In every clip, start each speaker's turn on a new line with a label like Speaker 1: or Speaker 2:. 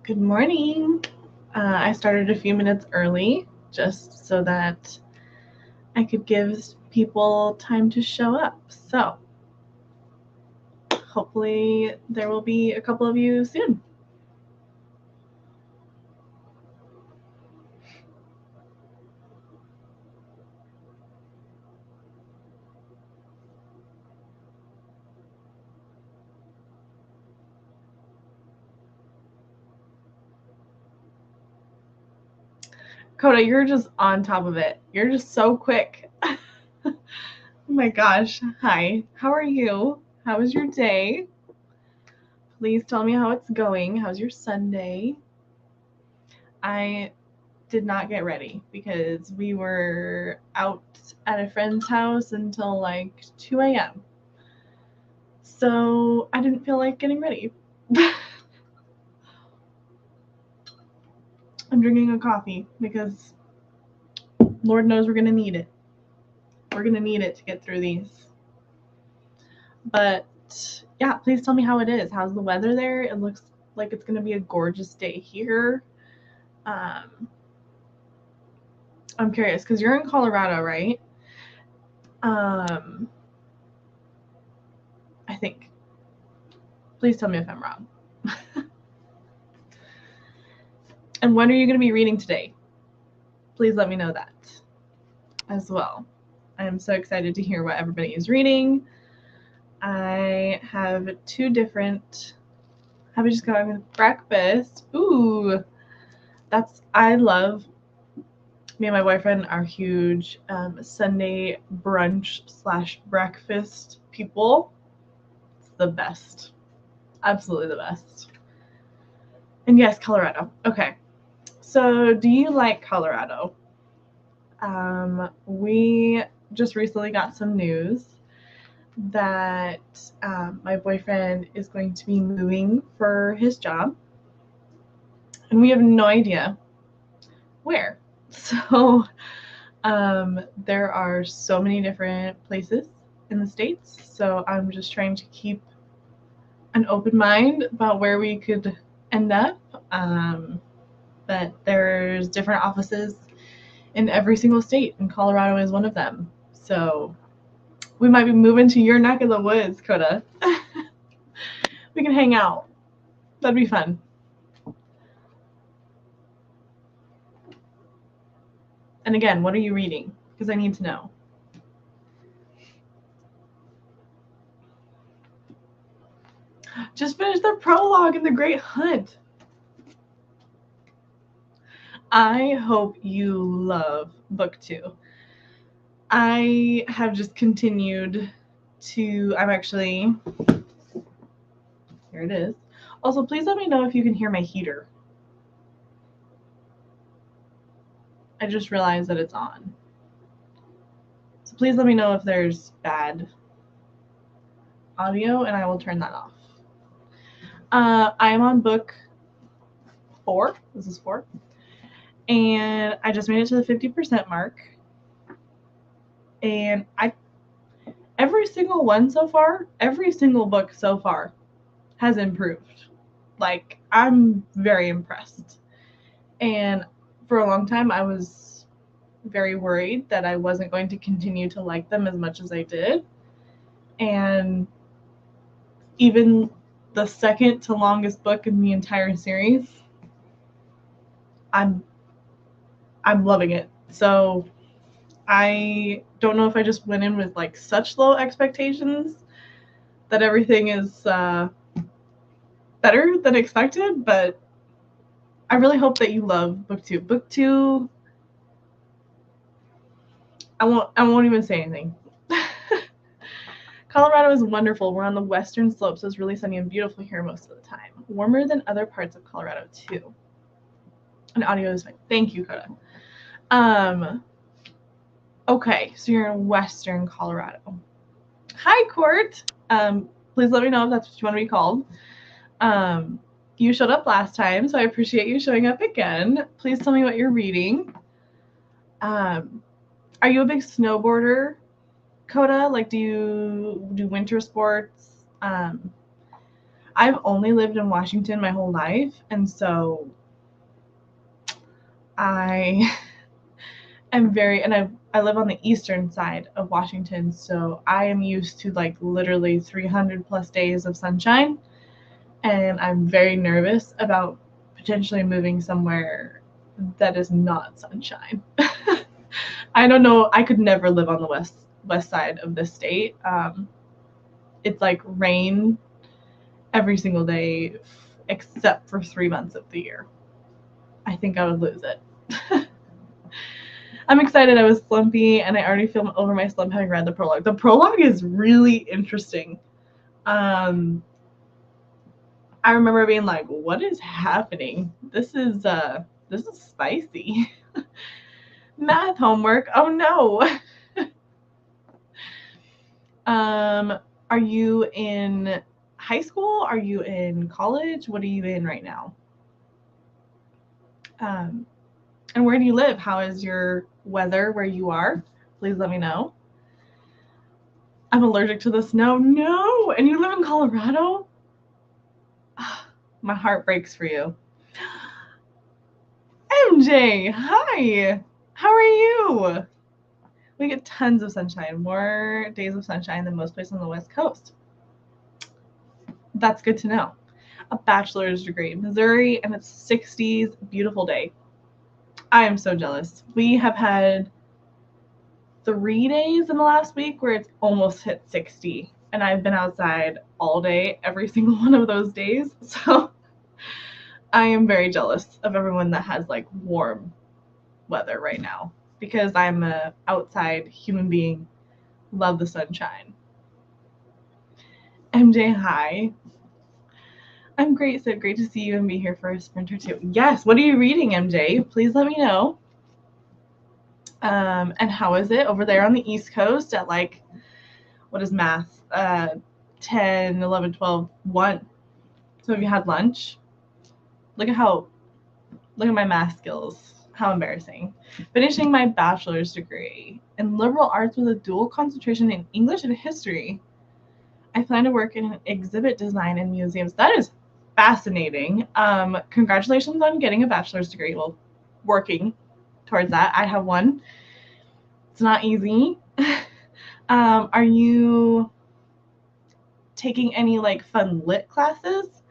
Speaker 1: Good morning. I started a few minutes early just so that I could give people time to show up. So hopefully there will be a couple of you soon. Coda, you're just on top of it. You're just so quick. Oh my gosh. Hi. How are you? How was your day? Please tell me how it's going. How's your Sunday? I did not get ready because we were out at a friend's house until like 2 a.m. So I didn't feel like getting ready. I'm drinking a coffee because Lord knows we're going to need it. We're going to need it to get through these. But yeah, please tell me how it is. How's the weather there? It looks like it's going to be a gorgeous day here. I'm curious because you're in Colorado, right? I think. Please tell me if I'm wrong. And when are you going to be reading today? Please let me know that as well. I am so excited to hear what everybody is reading. I have two different. Have we just got with breakfast? Ooh, I love. Me and my boyfriend are huge Sunday brunch/breakfast people. It's the best. Absolutely the best. And yes, Colorado. Okay. So, do you like Colorado? We just recently got some news that my boyfriend is going to be moving for his job, and we have no idea where. So, there are so many different places in the States, so I'm just trying to keep an open mind about where we could end up. But there's different offices in every single state, and Colorado is one of them. So we might be moving to your neck of the woods, Coda. We can hang out. That'd be fun. And again, what are you reading? Because I need to know. Just finished the prologue in The Great Hunt. I hope you love book 2. I have just continued to. I'm actually. Here it is. Also, please let me know if you can hear my heater. I just realized that it's on. So please let me know if there's bad audio, and I will turn that off. I am on book 4. This is 4. And I just made it to the 50% mark. And every single one so far, every single book so far has improved. Like, I'm very impressed. And for a long time, I was very worried that I wasn't going to continue to like them as much as I did. And even the second to longest book in the entire series, I'm loving it. So I don't know if I just went in with like such low expectations that everything is better than expected, but I really hope that you love book 2. Book 2, I won't even say anything. Colorado is wonderful. We're on the western slopes, so it's really sunny and beautiful here most of the time. Warmer than other parts of Colorado too. And audio is fine. Thank you, Coda. Okay, so you're in western Colorado. Hi, Court. Please let me know if that's what you want to be called. You showed up last time, so I appreciate you showing up again. Please tell me what you're reading. Are you a big snowboarder, Coda? Like, do you do winter sports? I've only lived in Washington my whole life, and so I am I live on the eastern side of Washington, so I am used to like literally 300 plus days of sunshine, and I'm very nervous about potentially moving somewhere that is not sunshine. I don't know. I could never live on the west side of the state. It's like rain every single day except for 3 months of the year. I think I would lose it. I'm excited. I was slumpy, and I already feel over my slump having read the prologue. The prologue is really interesting. I remember being like, "What is happening? This is spicy." Math homework. Oh no. Are you in high school? Are you in college? What are you in right now? And where do you live? How is your weather where you are? Please let me know. I'm allergic to the snow. No. And you live in Colorado? My heart breaks for you. MJ, hi. How are you? We get tons of sunshine, more days of sunshine than most places on the West Coast. That's good to know. A bachelor's degree in Missouri, and it's 60s, beautiful day. I am so jealous. We have had 3 days in the last week where it's almost hit 60, and I've been outside all day every single one of those days. So I am very jealous of everyone that has like warm weather right now, because I'm a outside human being, love the sunshine. MJ, hi. I'm great, so great to see you and be here for a sprint or two. Yes, what are you reading, MJ? Please let me know. And how is it over there on the East Coast at like, what is math? 10, 11, 12, 1. So have you had lunch? Look at my math skills. How embarrassing. Finishing my bachelor's degree in liberal arts with a dual concentration in English and history. I plan to work in exhibit design in museums. That is fascinating. Congratulations on getting a bachelor's degree. Well, working towards that. I have one. It's not easy. Are you taking any like fun lit classes?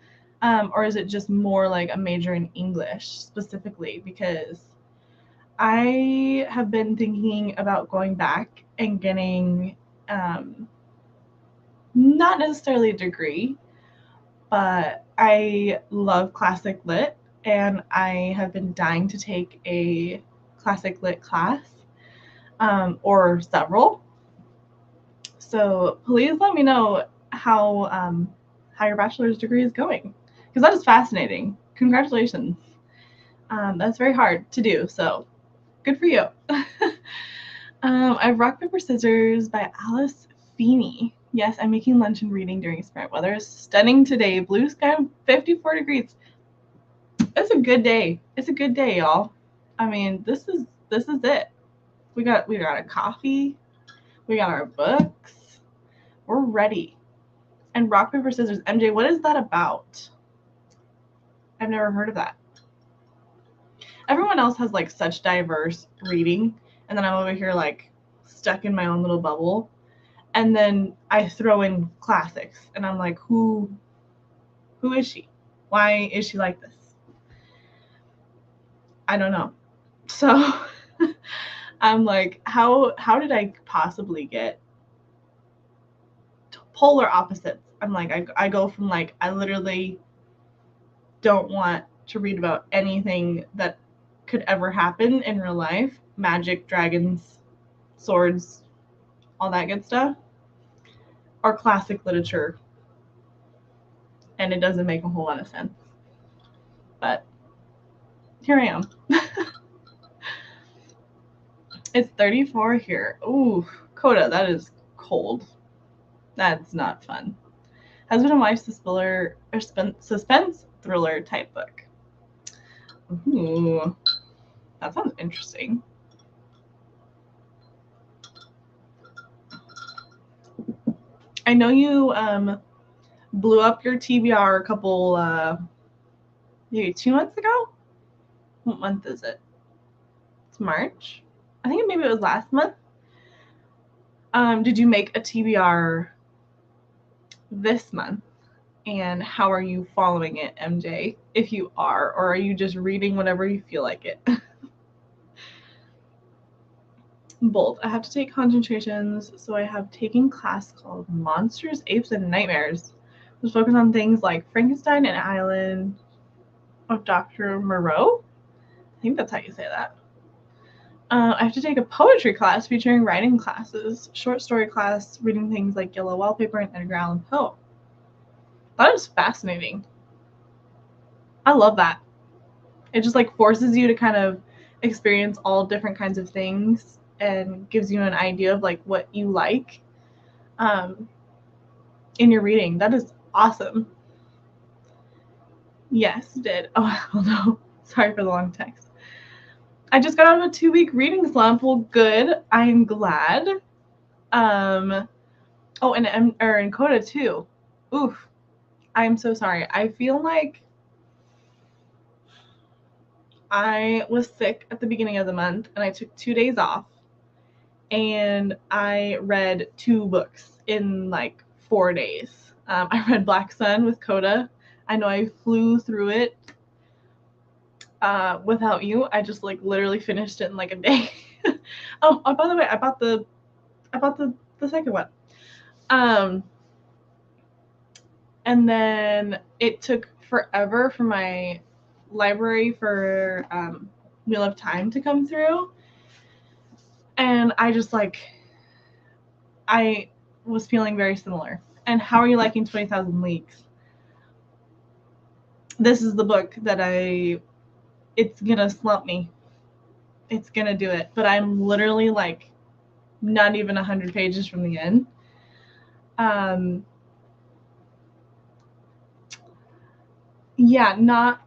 Speaker 1: Or is it just more like a major in English specifically? Because I have been thinking about going back and getting not necessarily a degree, but I love classic lit, and I have been dying to take a classic lit class, or several. So please let me know how your bachelor's degree is going, because that is fascinating. Congratulations. That's very hard to do, so good for you. I have Rock, Paper, Scissors by Alice Feeney. Yes, I'm making lunch and reading during sprint. Weather is stunning today. Blue sky, 54 degrees. It's a good day. It's a good day, y'all. I mean, this is it. We got a coffee. We got our books. We're ready. And Rock, Paper, Scissors. MJ, what is that about? I've never heard of that. Everyone else has like such diverse reading, and then I'm over here like stuck in my own little bubble. And then I throw in classics, and I'm like, who is she? Why is she like this? I don't know. So I'm like, how did I possibly get polar opposites? I'm like, I go from like, I literally don't want to read about anything that could ever happen in real life, magic, dragons, swords, all that good stuff, or classic literature, and it doesn't make a whole lot of sense. But here I am. It's 34 here. Ooh, Coda, that is cold. That's not fun. Husband and wife suspense thriller type book. Ooh, that sounds interesting. I know you blew up your TBR a couple, maybe 2 months ago? What month is it? It's March? I think maybe it was last month. Did you make a TBR this month? And how are you following it, MJ? If you are, or are you just reading whenever you feel like it? Bold. I have to take concentrations, so I have taken class called Monsters, Apes, and Nightmares. Which focus on things like Frankenstein and Island of Dr. Moreau. I think that's how you say that. I have to take a poetry class featuring writing classes, short story class, reading things like Yellow Wallpaper and Edgar Allan Poe. That is fascinating. I love that. It just like forces you to kind of experience all different kinds of things and gives you an idea of like what you like in your reading. That is awesome. Yes, did. Oh, no. Sorry for the long text. I just got out of a 2-week reading slump. Well, good. I'm glad. Oh, and Coda too. Oof. I'm so sorry. I feel like I was sick at the beginning of the month and I took 2 days off and I read 2 books in like 4 days. I read Black Sun with Coda. I know I flew through it without you. I just like literally finished it in like a day. Oh, by the way, I bought the second one. And then it took forever for my library for Wheel of Time to come through. And I just like, I was feeling very similar. And how are you liking 20,000 Leagues? This is the book that it's gonna slump me. It's gonna do it. But I'm literally like not even 100 pages from the end. Yeah, not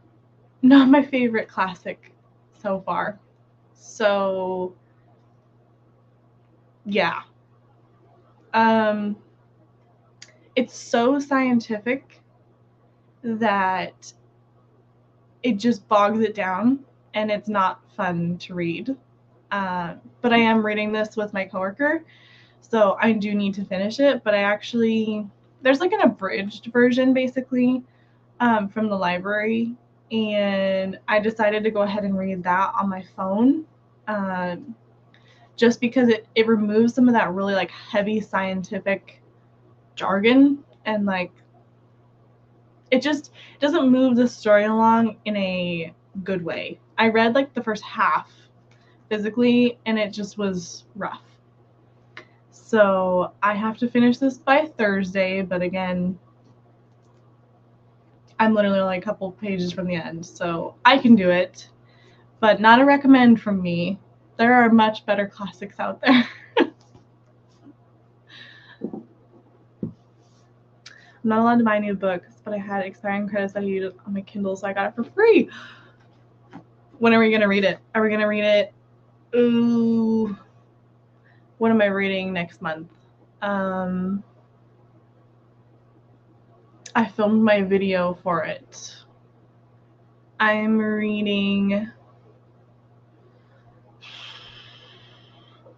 Speaker 1: my favorite classic so far. So yeah. It's so scientific that it just bogs it down and it's not fun to read. But I am reading this with my coworker, so I do need to finish it. But there's like an abridged version basically from the library, and I decided to go ahead and read that on my phone. Just because it removes some of that really like heavy scientific jargon and like it just doesn't move the story along in a good way. I read like the first half physically and it just was rough. So I have to finish this by Thursday, but again, I'm literally only a couple pages from the end, so I can do it, but not a recommend from me. There are much better classics out there. I'm not allowed to buy new books, but I had expiring credits that I used on my Kindle, so I got it for free. When are we going to read it? Are we going to read it? Ooh. What am I reading next month? I filmed my video for it. I'm reading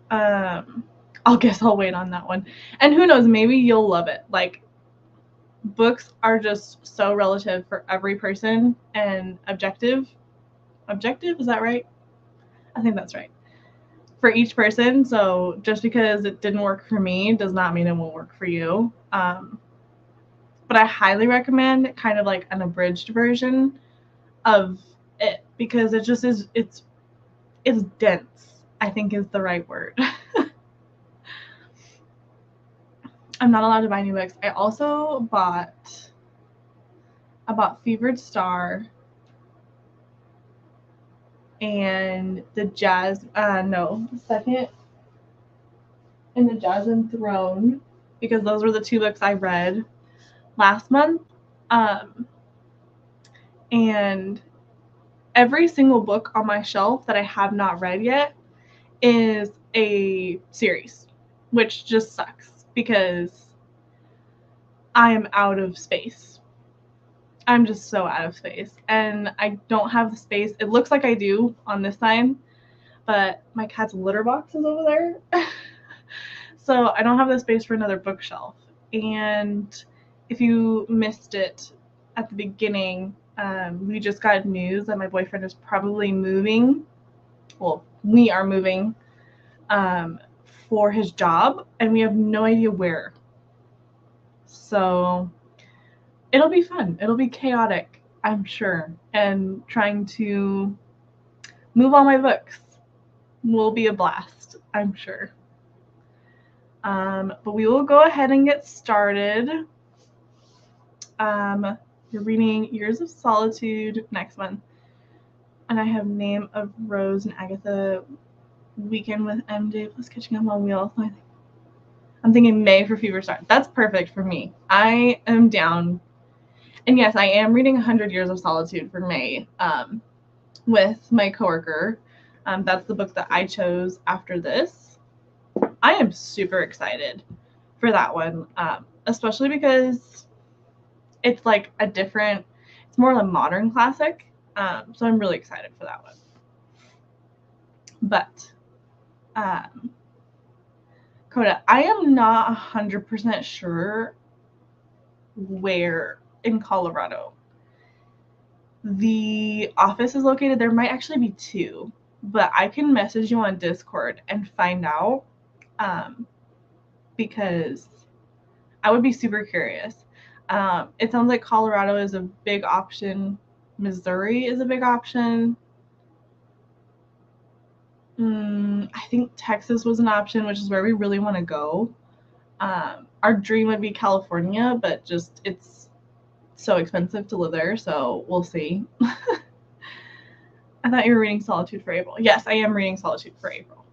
Speaker 1: I'll wait on that one. And who knows, maybe you'll love it. Like, books are just so relative for every person and objective, is that right? I think that's right. For each person, so just because it didn't work for me does not mean it won't work for you. But I highly recommend kind of like an abridged version of it because it just is it's dense, I think is the right word. I'm not allowed to buy new books. I also bought Fevered Star and the Second and the Jazz Enthroned because those were the 2 books I read last month. And every single book on my shelf that I have not read yet is a series, which just sucks because I am out of space. I'm just so out of space. And I don't have the space. It looks like I do on this side, but my cat's litter box is over there. So I don't have the space for another bookshelf. And if you missed it at the beginning, we just got news that my boyfriend is probably moving. Well, we are moving for his job, and we have no idea where. So it'll be fun. It'll be chaotic, I'm sure. And trying to move all my books will be a blast, I'm sure. But we will go ahead and get started. You're reading Years of Solitude next month. And I have Name of Rose and Agatha, Weekend with MJ plus Catching Up on Wheels. I'm thinking May for Fever Start. That's perfect for me. I am down. And yes, I am reading 100 Years of Solitude for May with my coworker. That's the book that I chose after this. I am super excited for that one, especially because it's like a different, it's more of a modern classic. So I'm really excited for that one. But, Coda, I am not 100% sure where in Colorado the office is located. There might actually be two, but I can message you on Discord and find out, because I would be super curious. It sounds like Colorado is a big option. Missouri is a big option. I think Texas was an option, which is where we really want to go. Our dream would be California, but just it's so expensive to live there, so we'll see. I thought you were reading Solitude for April. Yes, I am reading Solitude for April.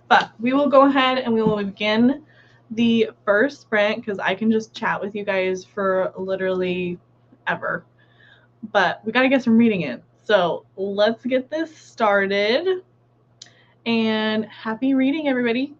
Speaker 1: But we will go ahead and we will begin the first sprint because I can just chat with you guys for literally ever. But we got to get some reading in. So let's get this started. And happy reading, everybody.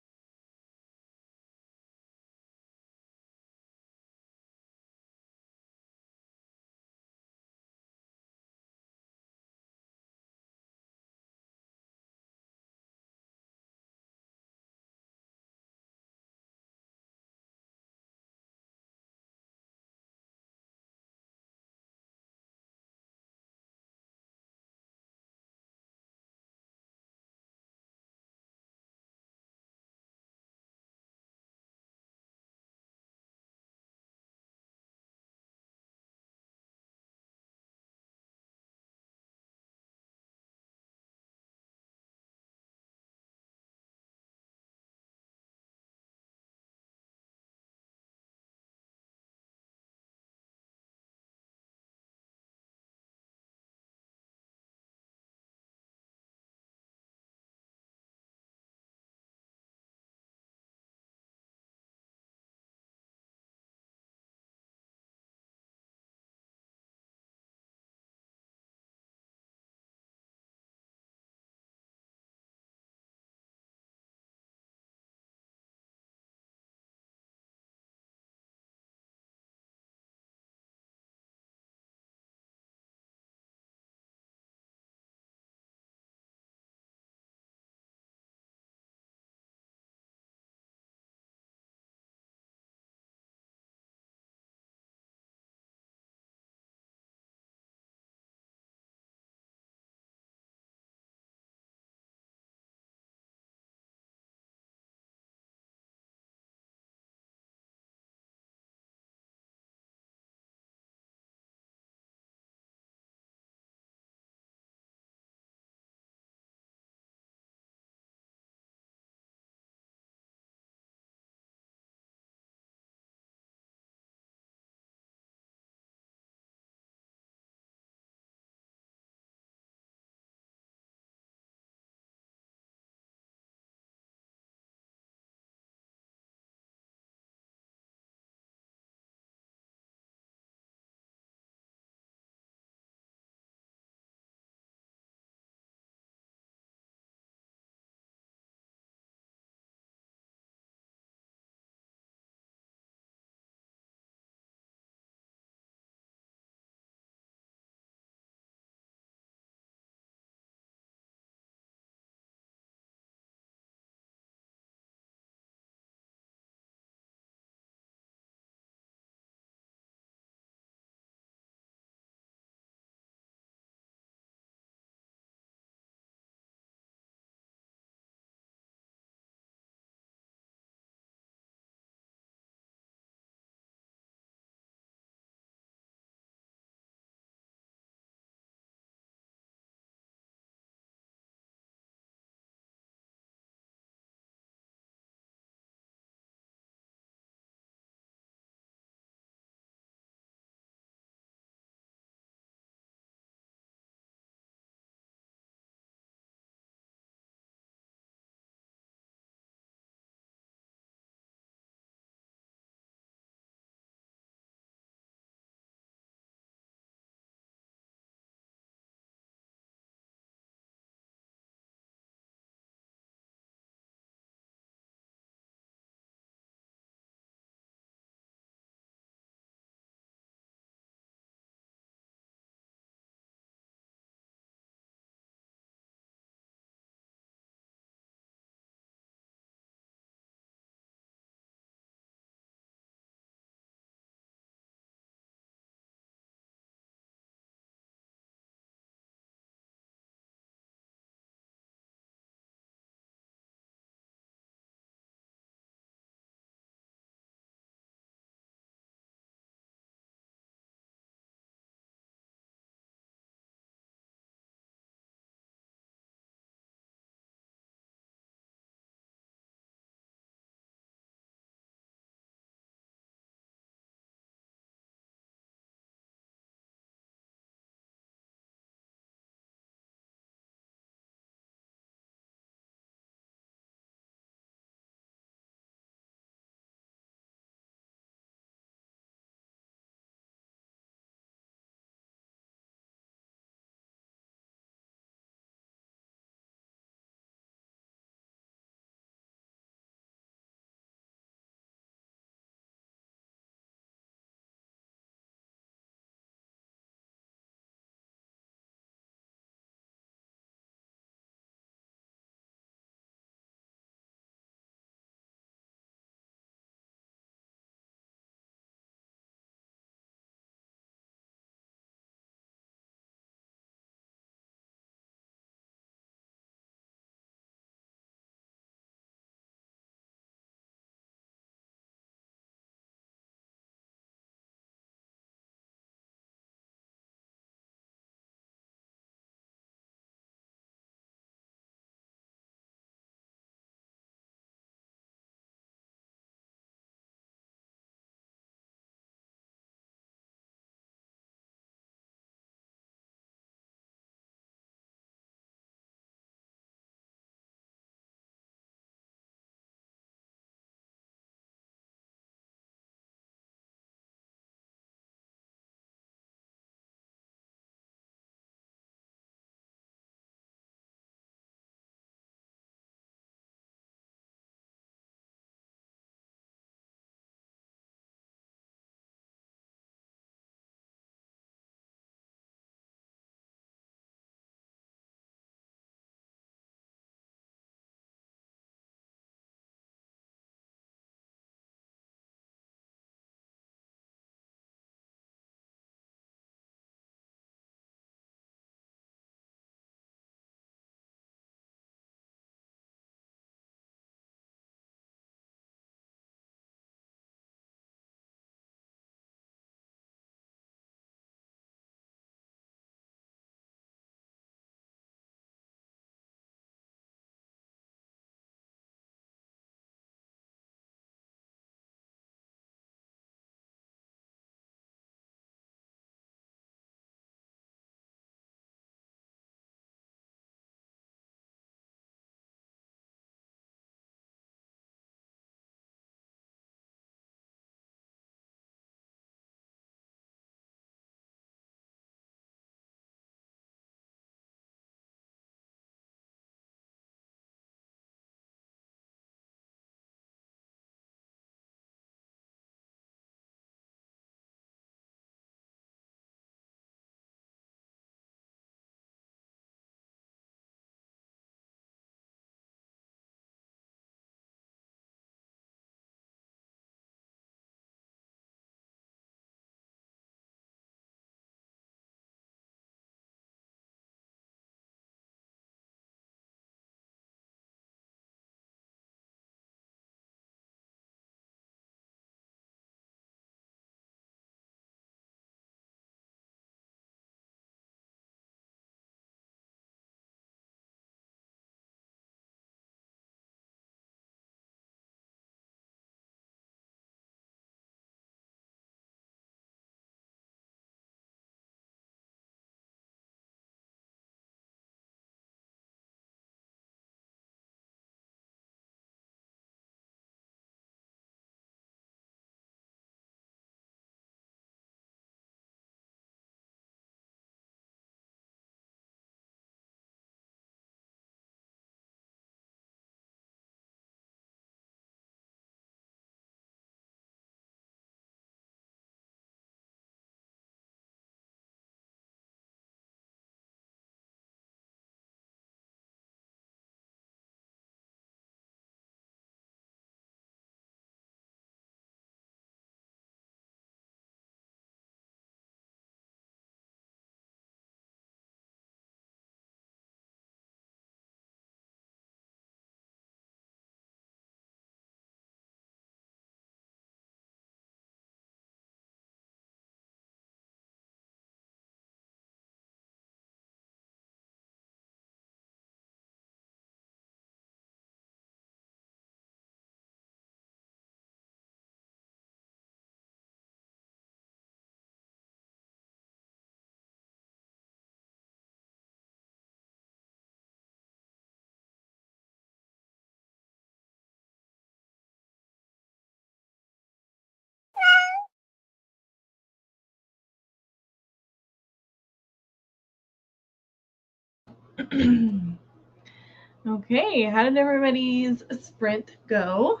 Speaker 1: Okay, how did everybody's sprint go?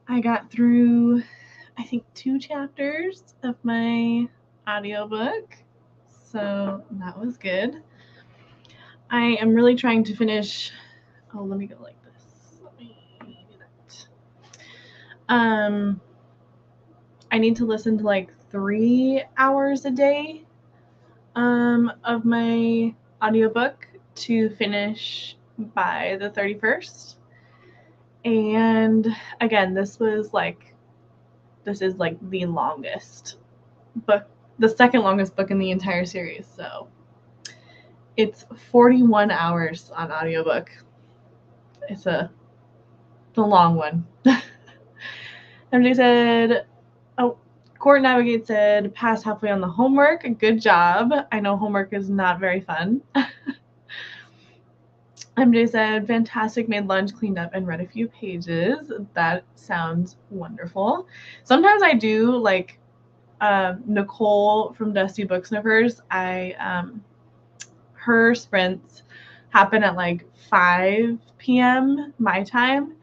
Speaker 1: I got through, I think, 2 chapters of my audiobook, so that was good. I am really trying to finish. Oh, let me go like this. Let me do that. I need to listen to like 3 hours a day of my audiobook to finish by the 31st. And again, this is like the longest book, the second longest book in the entire series. So it's 41 hours on audiobook. It's the long one. MJ said, oh, Court Navigate said, pass halfway on the homework. Good job. I know homework is not very fun. MJ said, fantastic, made lunch, cleaned up, and read a few pages. That sounds wonderful. Sometimes I do, like Nicole from Dusty Book Sniffers, her sprints happen at like 5 p.m. my time,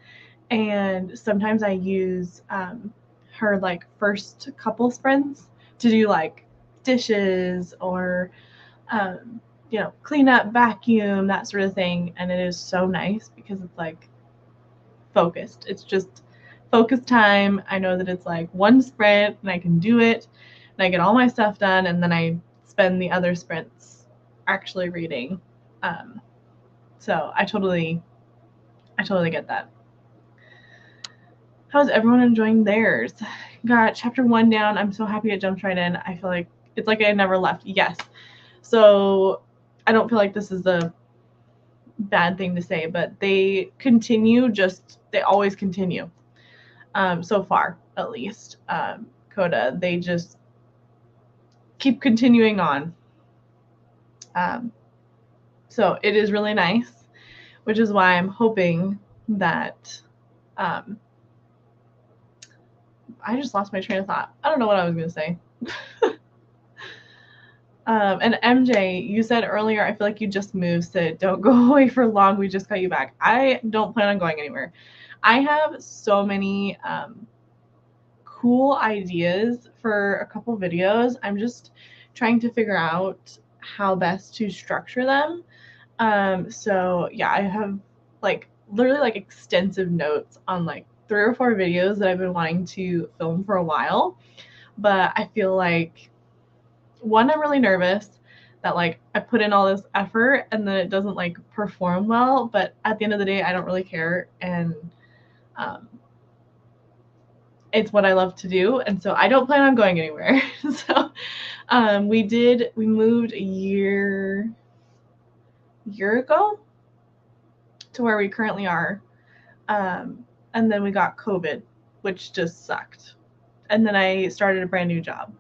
Speaker 1: and sometimes I use her like first couple sprints to do like dishes or clean up, vacuum, that sort of thing. And it is so nice because it's like focused. It's just focused time. I know that it's like one sprint and I can do it and I get all my stuff done, and then I spend the other sprints actually reading. So I totally get that. How's everyone enjoying theirs? Got chapter 1 down. I'm so happy it jumped right in. I feel like it's like I never left. Yes. So I don't feel like this is a bad thing to say, but they always continue. So far, at least. Coda, they just keep continuing on. So it is really nice, which is why I'm hoping that I just lost my train of thought. I don't know what I was going to say. And MJ, you said earlier, I feel like you just moved, so don't go away for long. We just got you back. I don't plan on going anywhere. I have so many cool ideas for a couple videos. I'm just trying to figure out how best to structure them. So yeah, I have like literally like extensive notes on like 3 or 4 videos that I've been wanting to film for a while. But I feel like, one, I'm really nervous that like I put in all this effort and then it doesn't like perform well, but at the end of the day, I don't really care, and it's what I love to do, and so I don't plan on going anywhere. So we moved a year ago to where we currently are, and then we got COVID, which just sucked, and then I started a brand new job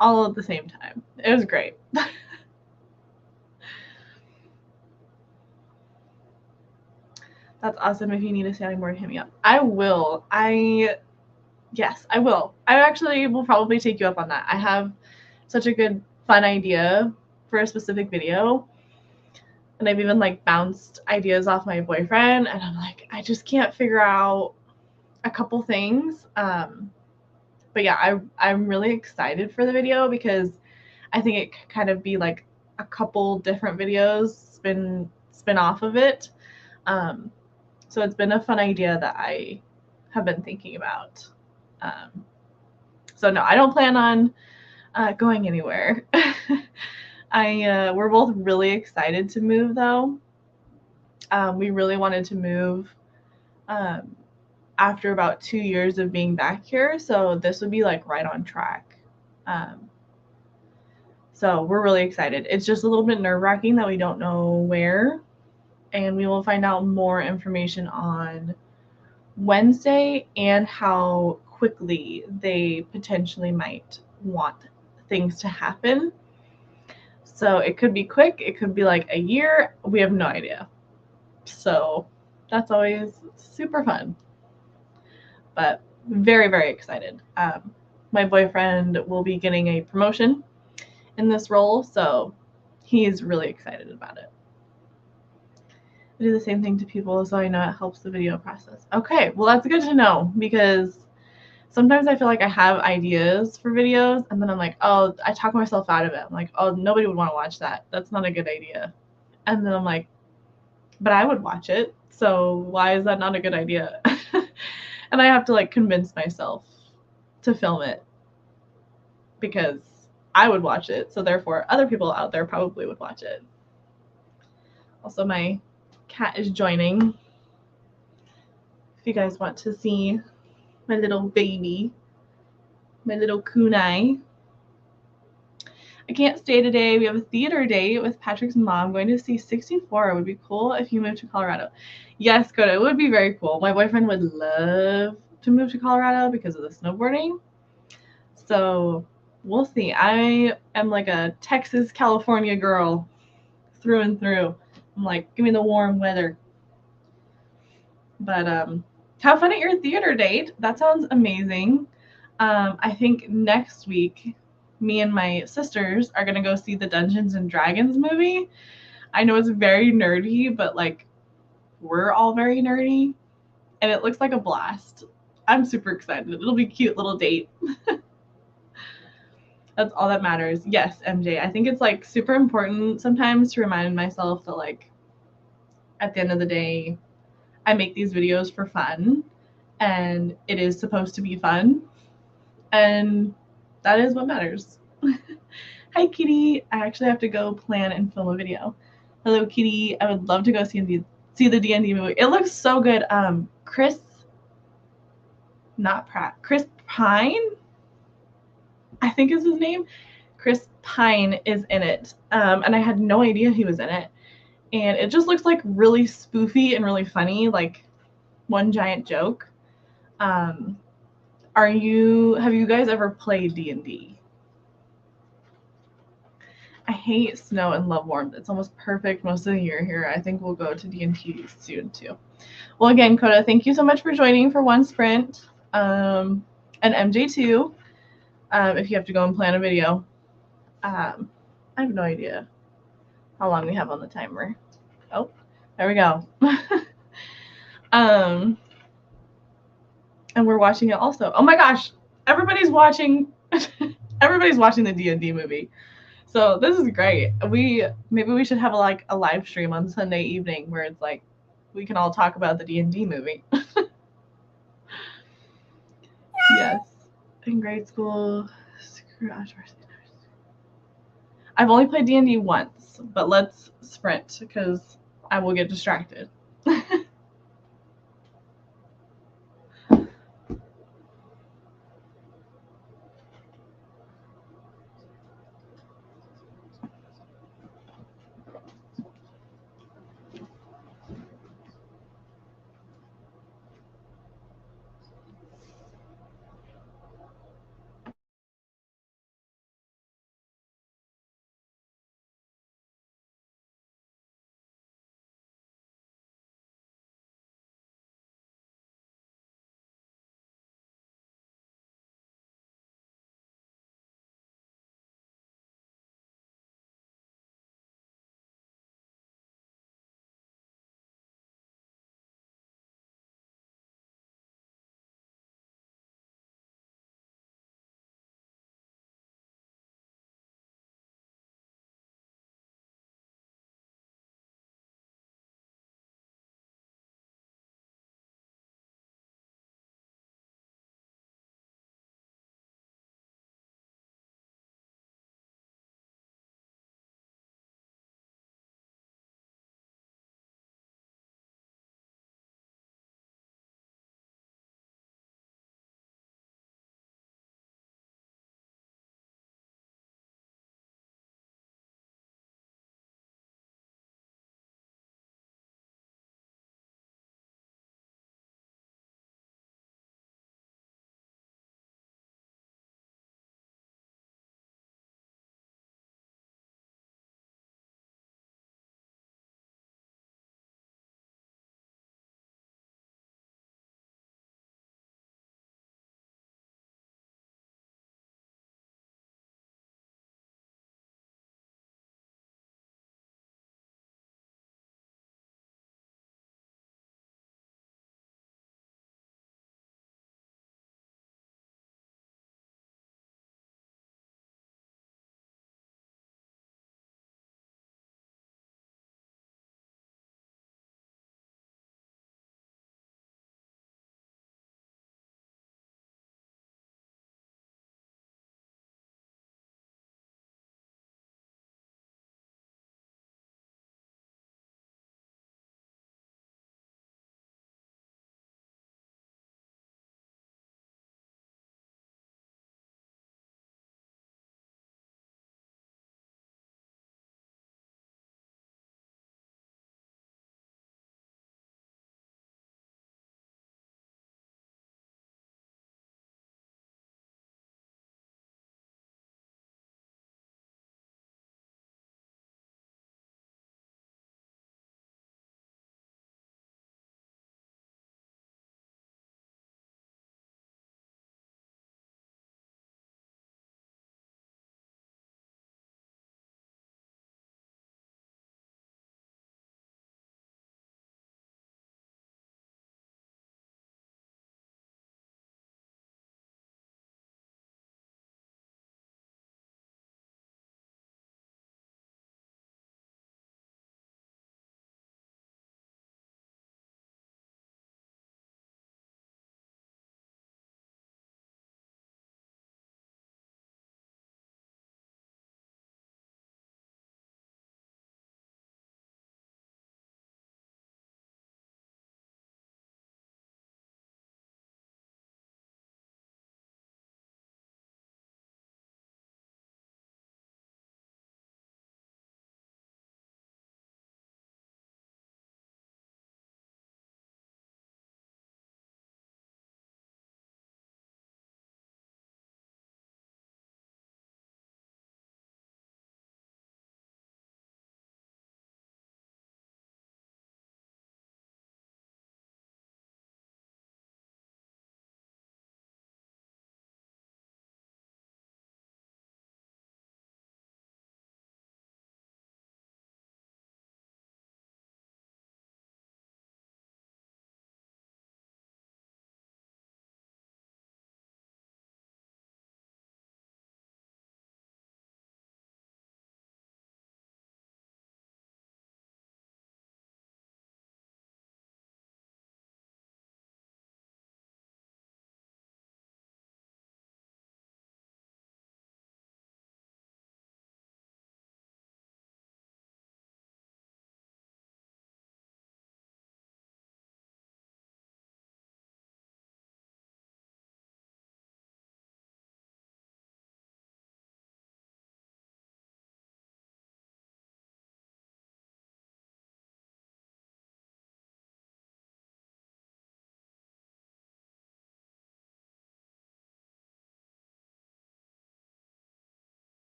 Speaker 1: all at the same time. It was great. That's awesome. If you need a sounding board, hit me up. I will. Yes, I will. I actually will probably take you up on that. I have such a good, fun idea for a specific video. And I've even like bounced ideas off my boyfriend, and I'm like, I just can't figure out a couple things. But yeah, I'm really excited for the video because I think it could kind of be like a couple different videos spin off of it. So it's been a fun idea that I have been thinking about. So no, I don't plan on going anywhere. We're both really excited to move though. We really wanted to move after about 2 years of being back here, so this would be like right on track. So we're really excited. It's just a little bit nerve-wracking that we don't know where, and we will find out more information on Wednesday and how quickly they potentially might want things to happen. So it could be quick, it could be like a year, we have no idea. So that's always super fun. But very, very excited. My boyfriend will be getting a promotion in this role, so he is really excited about it. I do the same thing to people, so I know it helps the video process. Okay, well, that's good to know, because sometimes I feel like I have ideas for videos and then I'm like, oh, I talk myself out of it. I'm like, oh, nobody would want to watch that. That's not a good idea. And then I'm like, but I would watch it. So why is that not a good idea? And I have to like convince myself to film it because I would watch it. So therefore, other people out there probably would watch it. Also, my cat is joining. If you guys want to see my little baby, my little kunai. I can't stay today. We have a theater date with Patrick's mom going to see 64. It would be cool if you moved to Colorado. Yes, Coda, it would be very cool. My boyfriend would love to move to Colorado because of the snowboarding. So we'll see. I am like a Texas, California girl through and through. I'm like, give me the warm weather. But have fun at your theater date. That sounds amazing. I think next week, me and my sisters are gonna go see the Dungeons and Dragons movie. I know it's very nerdy, but like we're all very nerdy, and it looks like a blast. I'm super excited. It'll be a cute little date. That's all that matters. Yes, MJ. I think it's like super important sometimes to remind myself that like at the end of the day, I make these videos for fun, and it is supposed to be fun, and that is what matters. Hi, Kitty. I actually have to go plan and film a video. Hello, Kitty. I would love to go see the D&D movie. It looks so good. Chris, not Pratt, Chris Pine, I think is his name. Chris Pine is in it, and I had no idea he was in it. And it just looks like really spoofy and really funny, like one giant joke. Have you guys ever played D&D? I hate snow and love warmth. It's almost perfect most of the year here. I think we'll go to D&T soon too. Well, again, Coda, thank you so much for joining for one sprint. And MJ too, if you have to go and plan a video. I have no idea how long we have on the timer. Oh, there we go. And we're watching it also. Oh my gosh, everybody's watching. Everybody's watching the D&D movie. So this is great. Maybe we should have a live stream on Sunday evening where it's like we can all talk about the D&D movie. Yes. In grade school, screw outdoors. I've only played D&D once, but let's sprint because I will get distracted.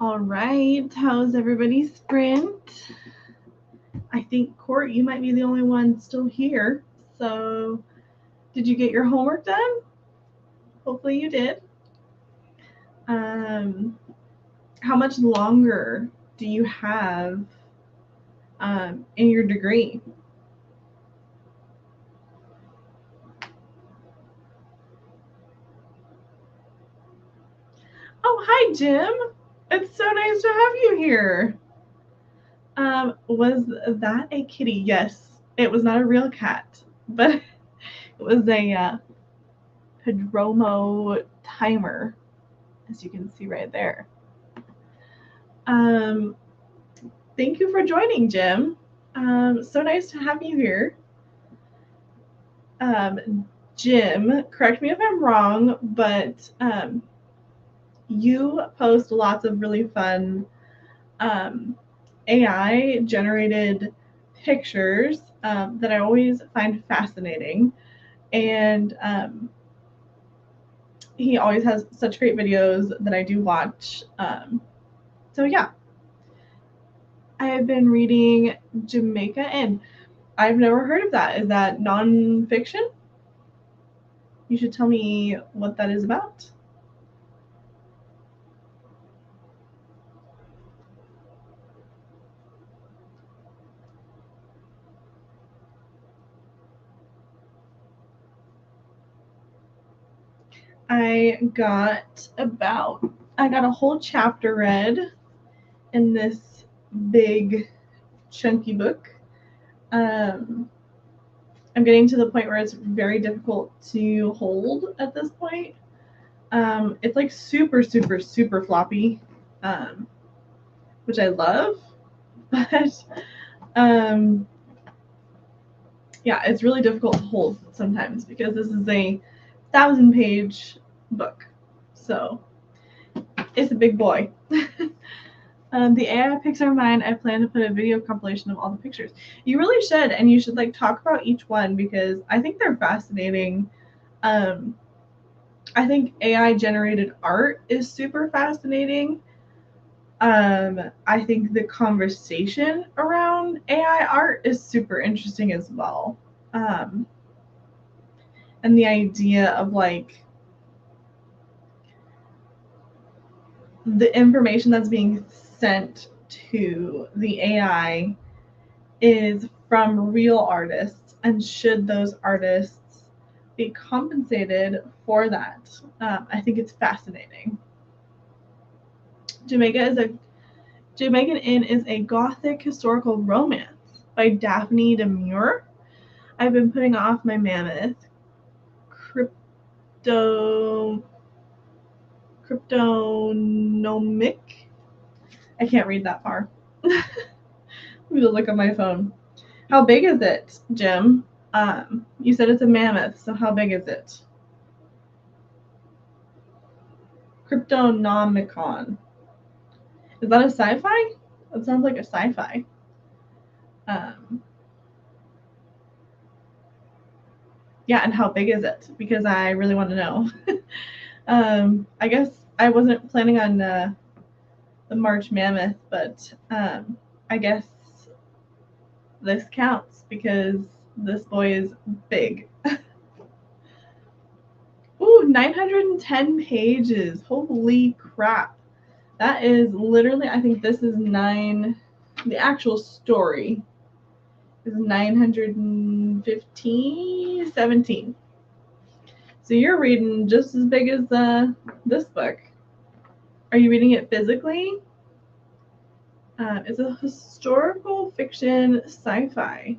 Speaker 1: All right, how's everybody's sprint? I think, Court, you might be the only one still here. So, did you get your homework done? Hopefully you did. How much longer do you have in your degree? Oh, hi, Jim. It's so nice to have you here. Was that a kitty? Yes. It was not a real cat, but it was a Padromo timer, as you can see right there. Thank you for joining, Jim. So nice to have you here. Jim, correct me if I'm wrong, but you post lots of really fun AI generated pictures that I always find fascinating. And he always has such great videos that I do watch. So yeah, I have been reading Jamaica Inn. I've never heard of that. Is that nonfiction? You should tell me what that is about. I got a whole chapter read in this big chunky book. I'm getting to the point where it's very difficult to hold at this point. It's like super, super, super floppy, which I love, but yeah, it's really difficult to hold sometimes because this is a 1,000-page book. So it's a big boy. The AI Pixar Mind, I plan to put a video compilation of all the pictures. You really should, and you should like talk about each one because I think they're fascinating. I think AI generated art is super fascinating. I think the conversation around AI art is super interesting as well. And the idea of like the information that's being sent to the AI is from real artists, and should those artists be compensated for that? I think it's fascinating. Jamaican Inn is a gothic historical romance by Daphne de Muir. I've been putting off my mammoth cryptonomic. I can't read that far. Let me look at my phone. How big is it, Jim? You said it's a mammoth, so how big is it? Cryptonomicon. Is that a sci-fi? That sounds like a sci-fi. Yeah, and how big is it? Because I really want to know. I guess I wasn't planning on the March Mammoth, but I guess this counts because this boy is big. Ooh, 910 pages. Holy crap. That is literally, I think this is the actual story is 915, 17. So you're reading just as big as this book. Are you reading it physically? It's a historical fiction sci-fi.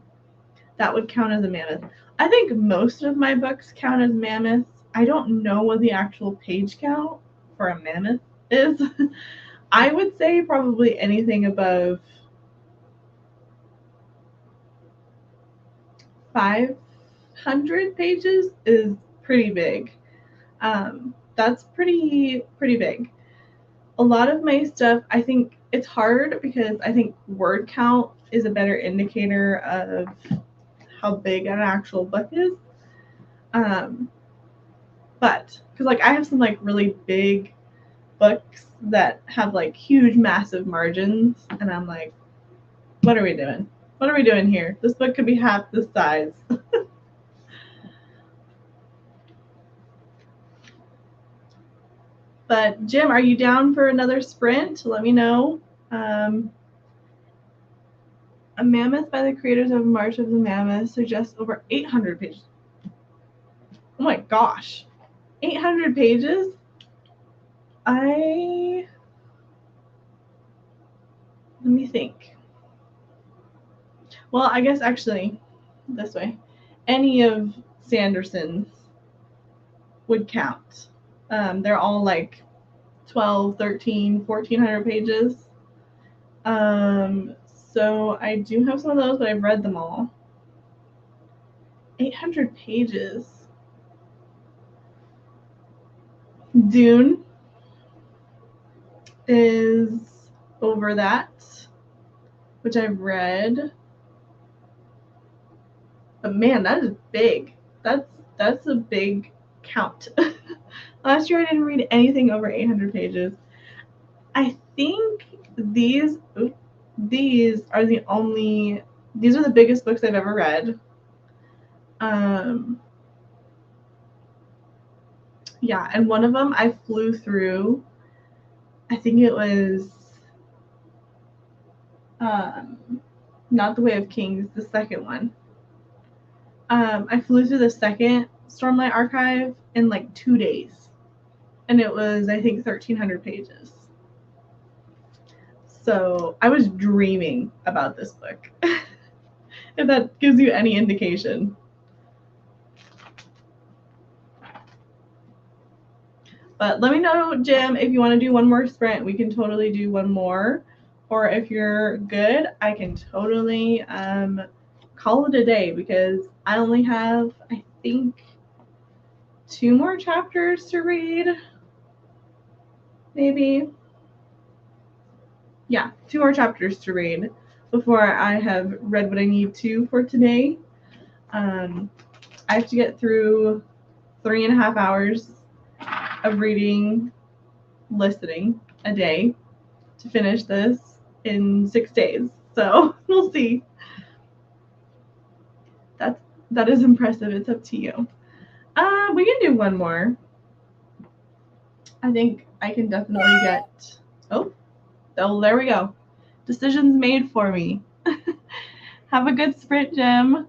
Speaker 1: That would count as a mammoth. I think most of my books count as mammoths. I don't know what the actual page count for a mammoth is. I would say probably anything above 500 pages is pretty big. That's pretty big. A lot of my stuff, I think it's hard because I think word count is a better indicator of how big an actual book is. But because like I have some like really big books that have like huge, massive margins, and I'm like, what are we doing? What are we doing here? This book could be half the size. But Jim, are you down for another sprint? Let me know. A Mammoth by the creators of March of the Mammoth suggests over 800 pages. Oh my gosh. 800 pages? Let me think. Well, I guess actually, this way. Any of Sanderson's would count. They're all like 12, 13, 1400 pages. So I do have some of those, but I've read them all. 800 pages. Dune is over that, which I've read. But man, that is big. That's a big count. Last year I didn't read anything over 800 pages. I think these are the biggest books I've ever read. Yeah, and one of them I flew through. I think it was not The Way of Kings, the second one. I flew through the second Stormlight Archive in like 2 days, and it was, I think, 1,300 pages. So I was dreaming about this book, if that gives you any indication. But let me know, Jim, if you want to do one more sprint. We can totally do one more. Or if you're good, I can totally call it a day, because I only have, I think, 2 more chapters to read. Maybe. Yeah, 2 more chapters to read before I have read what I need to for today. I have to get through 3.5 hours of reading, listening a day to finish this in 6 days. So we'll see. That is impressive. It's up to you. We can do one more. I think I can definitely get. Oh, there we go. Decisions made for me. Have a good sprint, Jim.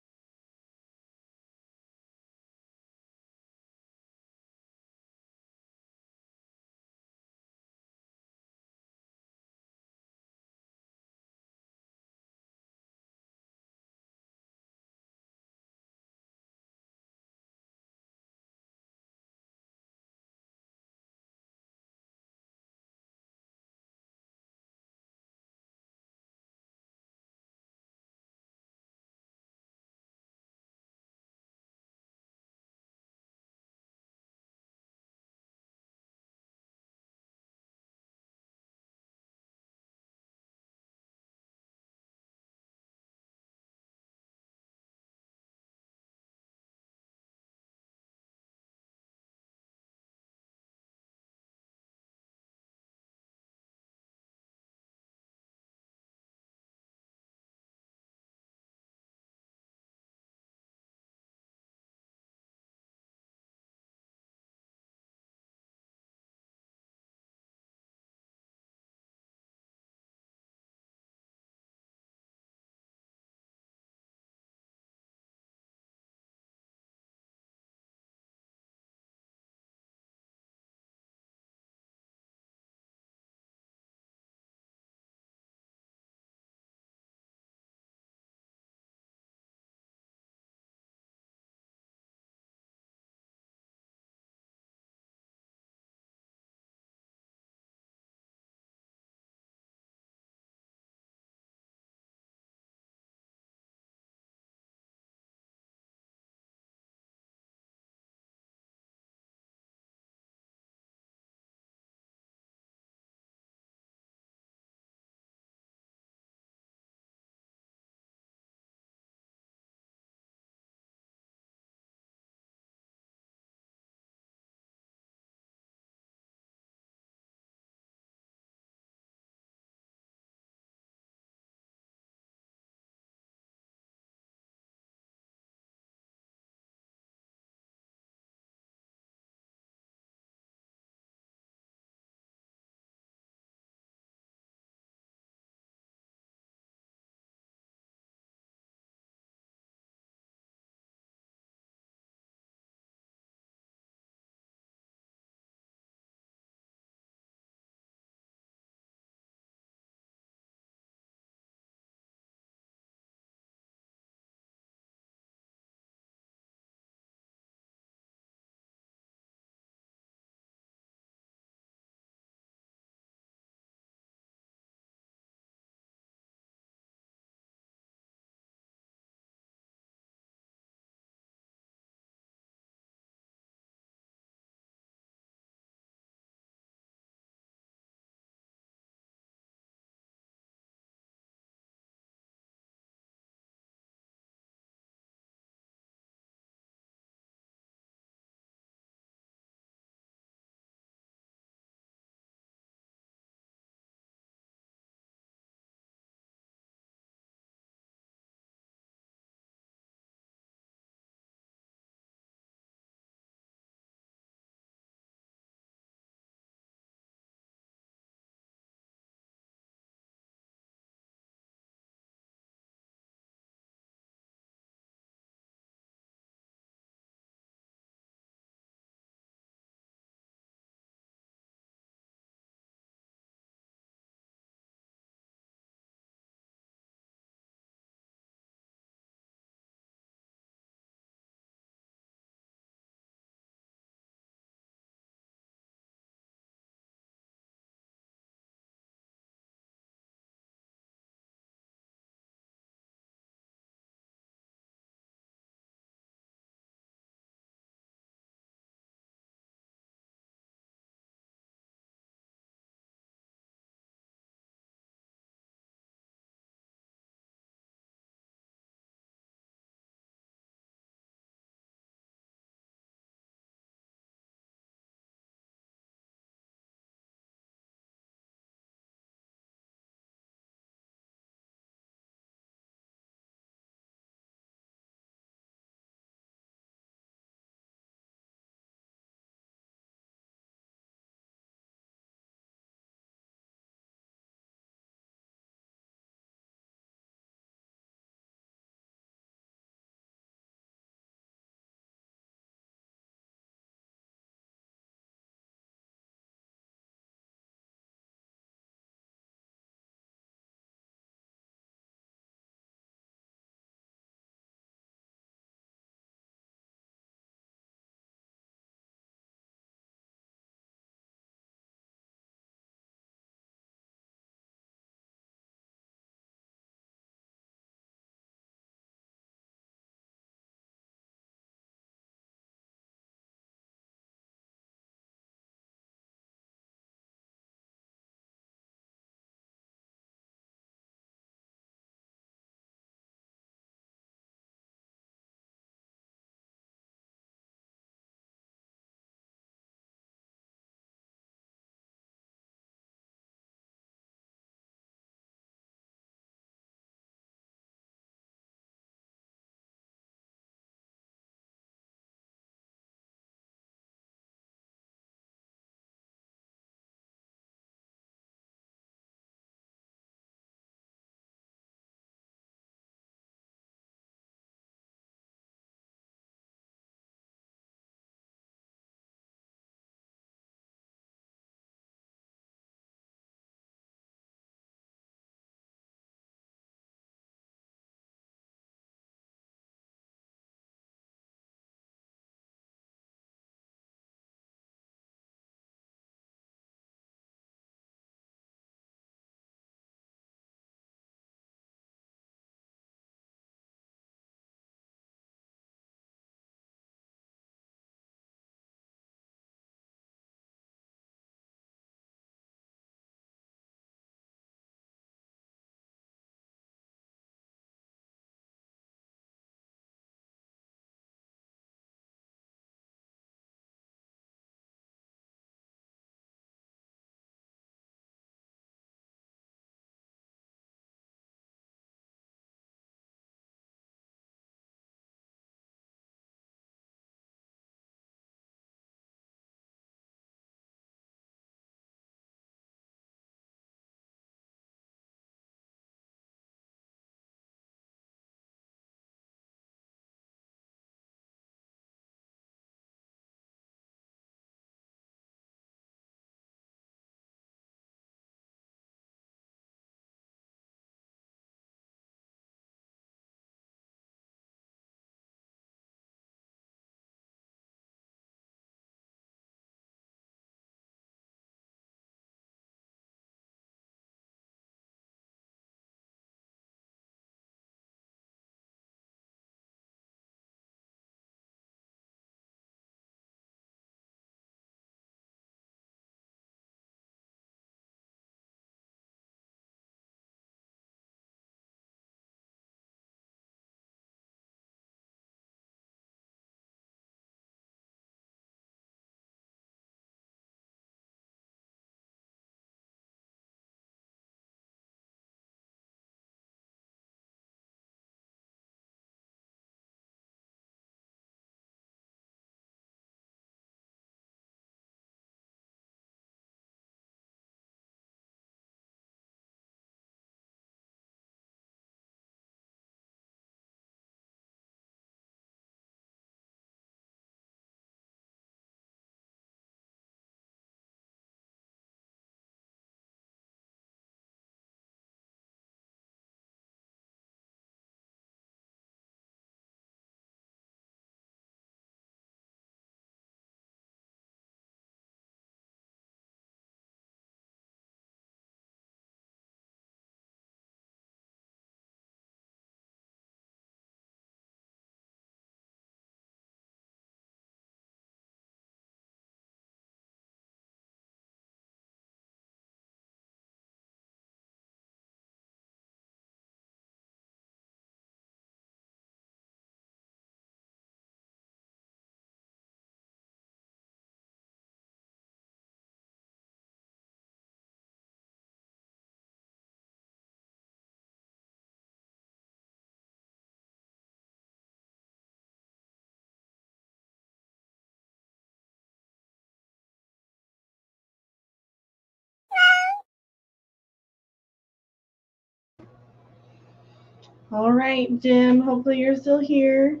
Speaker 1: All right, Jim, hopefully you're still here.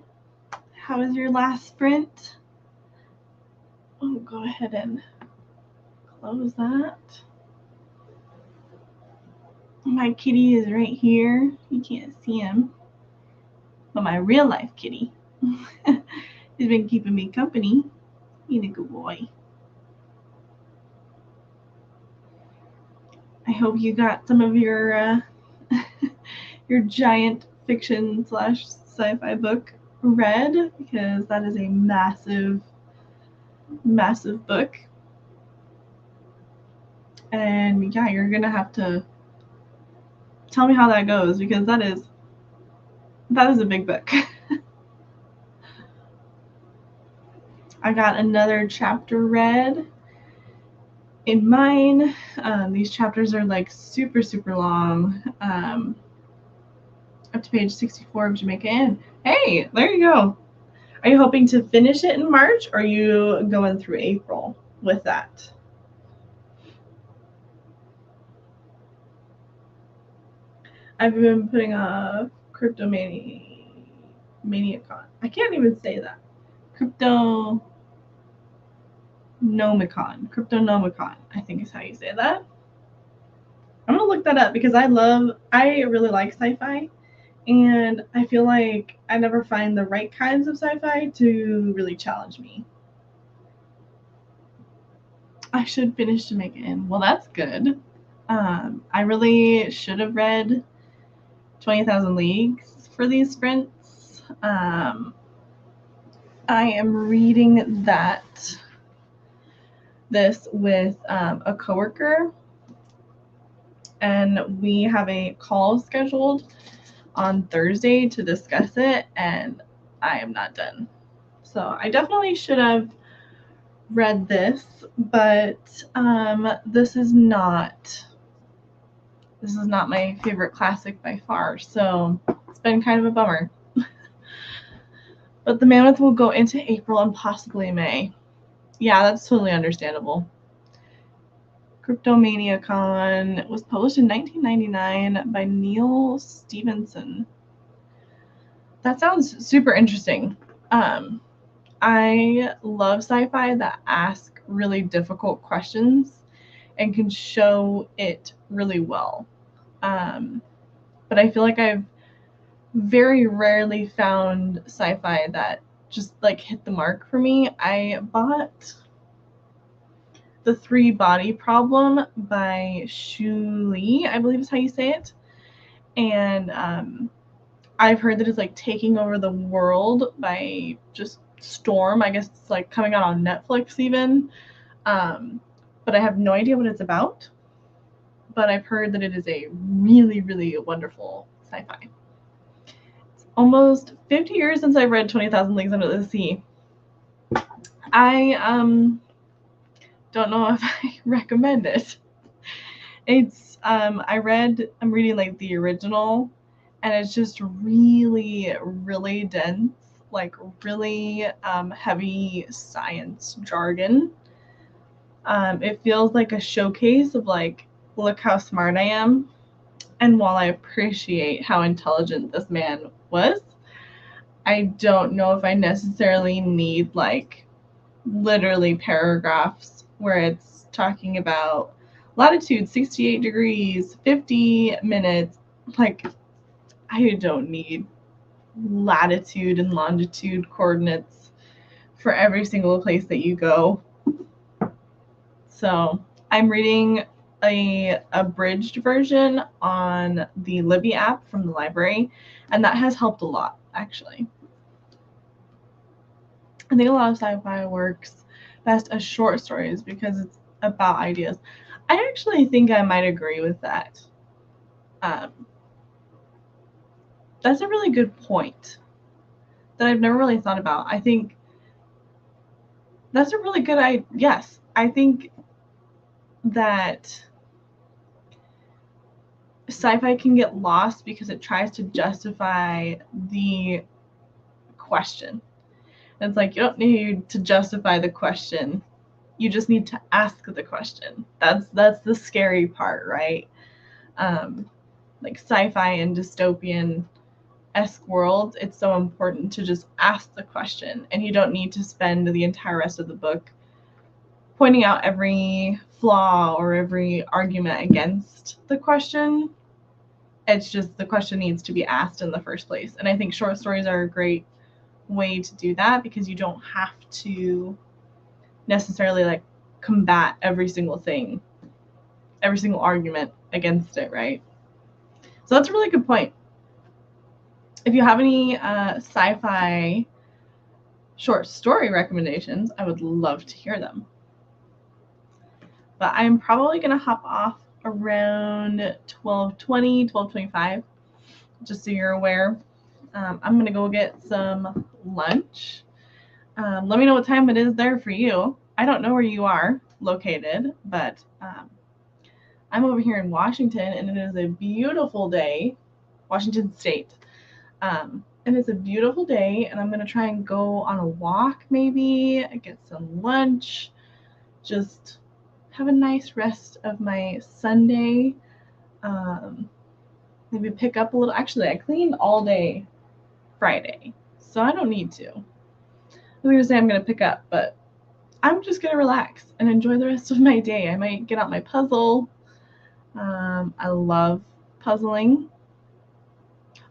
Speaker 1: How was your last sprint? Oh, go ahead and close that. My kitty is right here. You can't see him. But my real life kitty has been keeping me company. He's a good boy. I hope you got some of your your giant fiction / sci-fi book read, because that is a massive book. And yeah, you're gonna have to tell me how that goes, because that is a big book. I got another chapter read in mine. These chapters are like super long. Up to page 64 of Jamaica Inn. Hey, there you go. Are you hoping to finish it in March, or are you going through April with that? I've been putting a Cryptomaniacon. I can't even say that. Cryptonomicon, I think is how you say that. I'm gonna look that up, because I really like sci-fi, and I feel like I never find the right kinds of sci-fi to really challenge me. I should finish Jamaica Inn. Well, that's good. I really should have read 20,000 Leagues for these sprints. I am reading this with a coworker, and we have a call scheduled on Thursday to discuss it, and I am not done. So I definitely should have read this, but this is not my favorite classic by far, so it's been kind of a bummer. But The Mammoth will go into April and possibly May. Yeah, that's totally understandable. Cryptomaniacon was published in 1999 by Neal Stephenson. That sounds super interesting. I love sci-fi that ask really difficult questions and can show it really well. But I feel like I've very rarely found sci-fi that just like hit the mark for me. I bought The Three Body Problem by Xu Li, I believe is how you say it. And I've heard that it's like taking over the world by just storm. I guess it's like coming out on Netflix even. But I have no idea what it's about. But I've heard that it is a really, really wonderful sci-fi. It's almost 50 years since I read 20,000 Leagues Under the Sea. I don't know if I recommend it. It's I'm reading like the original, and it's just really, really dense, like really heavy science jargon. It feels like a showcase of like, look how smart I am. And while I appreciate how intelligent this man was, I don't know if I necessarily need like literally paragraphs where it's talking about latitude 68 degrees, 50 minutes. Like, I don't need latitude and longitude coordinates for every single place that you go. So I'm reading a abridged version on the Libby app from the library, and that has helped a lot, actually. I think a lot of sci-fi works best as short stories because it's about ideas. I actually think I might agree with that. That's a really good point that I've never really thought about. I think that's a really good idea. Yes, I think that sci-fi can get lost because it tries to justify the question. And it's like, you don't need to justify the question. You just need to ask the question. That's the scary part, right? Like sci-fi and dystopian esque world, it's so important to just ask the question, and you don't need to spend the entire rest of the book pointing out every flaw or every argument against the question. It's just the question needs to be asked in the first place. And I think short stories are a great way to do that, because you don't have to necessarily like combat every single thing, every single argument against it, right? So that's a really good point. If you have any sci-fi short story recommendations, I would love to hear them. But I'm probably going to hop off around 12:20, 12:25, just so you're aware. I'm going to go get some lunch. Let me know what time it is there for you. I don't know where you are located, but I'm over here in Washington, and it is a beautiful day. Washington State. And it's a beautiful day, and I'm going to try and go on a walk maybe, get some lunch, just have a nice rest of my Sunday. Maybe pick up a little. Actually, I cleaned all day Friday, so I don't need to. I was going to say I'm going to pick up, but I'm just going to relax and enjoy the rest of my day. I might get out my puzzle. I love puzzling.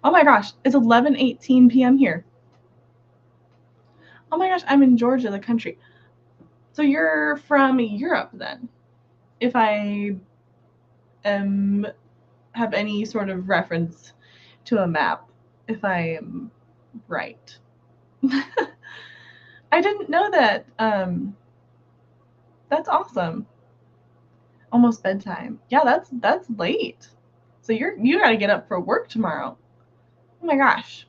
Speaker 1: Oh my gosh, it's 11:18 p.m. here. Oh my gosh, I'm in Georgia, the country. So you're from Europe then, if I have any sort of reference to a map, if I am right. I didn't know that. That's awesome. Almost bedtime. Yeah, that's late. So you got to get up for work tomorrow. Oh my gosh.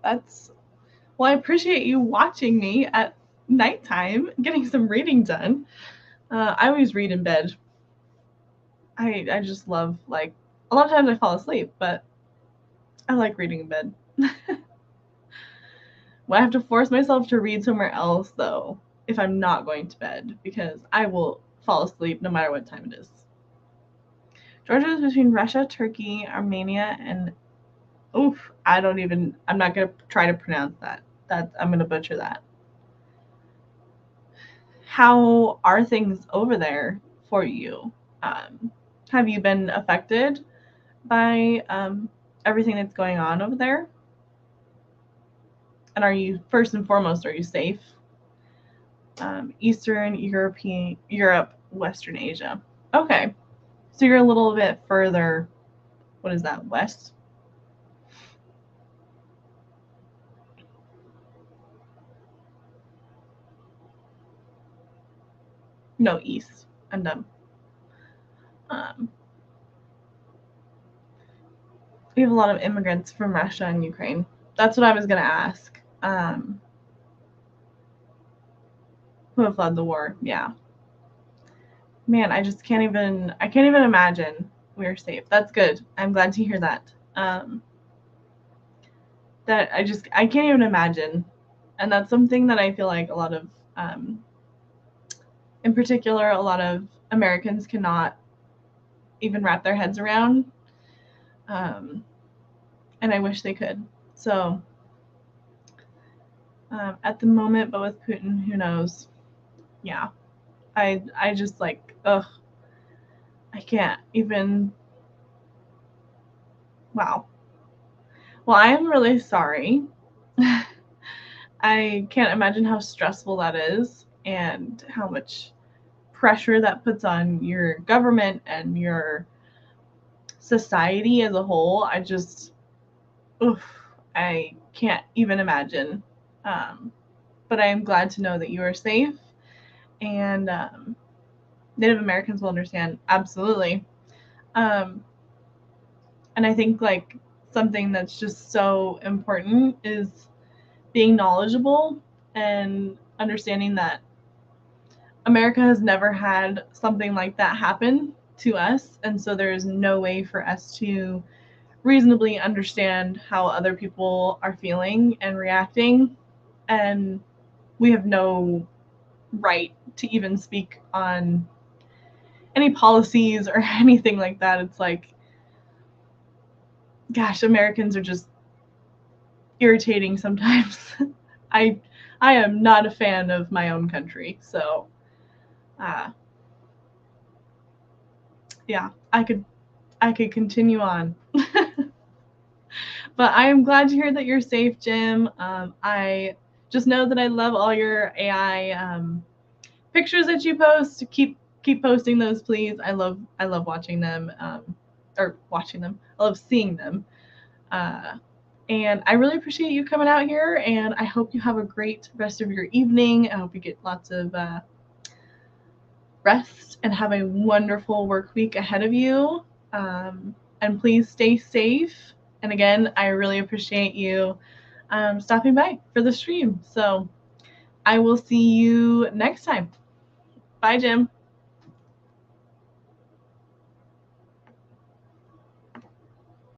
Speaker 1: Well, I appreciate you watching me at nighttime, getting some reading done. I always read in bed. I just love, like, a lot of times I fall asleep, but I like reading in bed. Well, I have to force myself to read somewhere else, though, if I'm not going to bed, because I will fall asleep no matter what time it is. Georgia is between Russia, Turkey, Armenia, and I'm not going to try to pronounce that. I'm going to butcher that. How are things over there for you? Have you been affected by everything that's going on over there? And first and foremost, are you safe? Eastern Europe, Western Asia. Okay. So you're a little bit further, what is that, west? No, east. I'm dumb. We have a lot of immigrants from Russia and Ukraine. That's what I was going to ask. Who have fled the war? Yeah. Man, I can't even imagine we're safe. That's good. I'm glad to hear that. That I can't even imagine. And that's something that I feel like a lot of, in particular, a lot of Americans cannot even wrap their heads around. And I wish they could. So, at the moment, but with Putin, who knows? Yeah. I just like, ugh. I can't even. Wow. Well, I am really sorry. I can't imagine how stressful that is and how much pressure that puts on your government and your society as a whole. I can't even imagine. But I am glad to know that you are safe, and Native Americans will understand, absolutely. And I think, like, something that's just so important is being knowledgeable and understanding that America has never had something like that happen to us, and so there is no way for us to reasonably understand how other people are feeling and reacting, and we have no right to even speak on any policies or anything like that. It's like, gosh, Americans are just irritating sometimes. I am not a fan of my own country, so yeah, I could continue on. But I am glad to hear that you're safe, Jim. I just know that I love all your AI pictures that you post. Keep posting those, please. I love watching them, or watching them. I love seeing them. Uh, and I really appreciate you coming out here. And I hope you have a great rest of your evening. I hope you get lots of rest and have a wonderful work week ahead of you. And please stay safe. And again, I really appreciate you stopping by for the stream. So I will see you next time. Bye, Jim.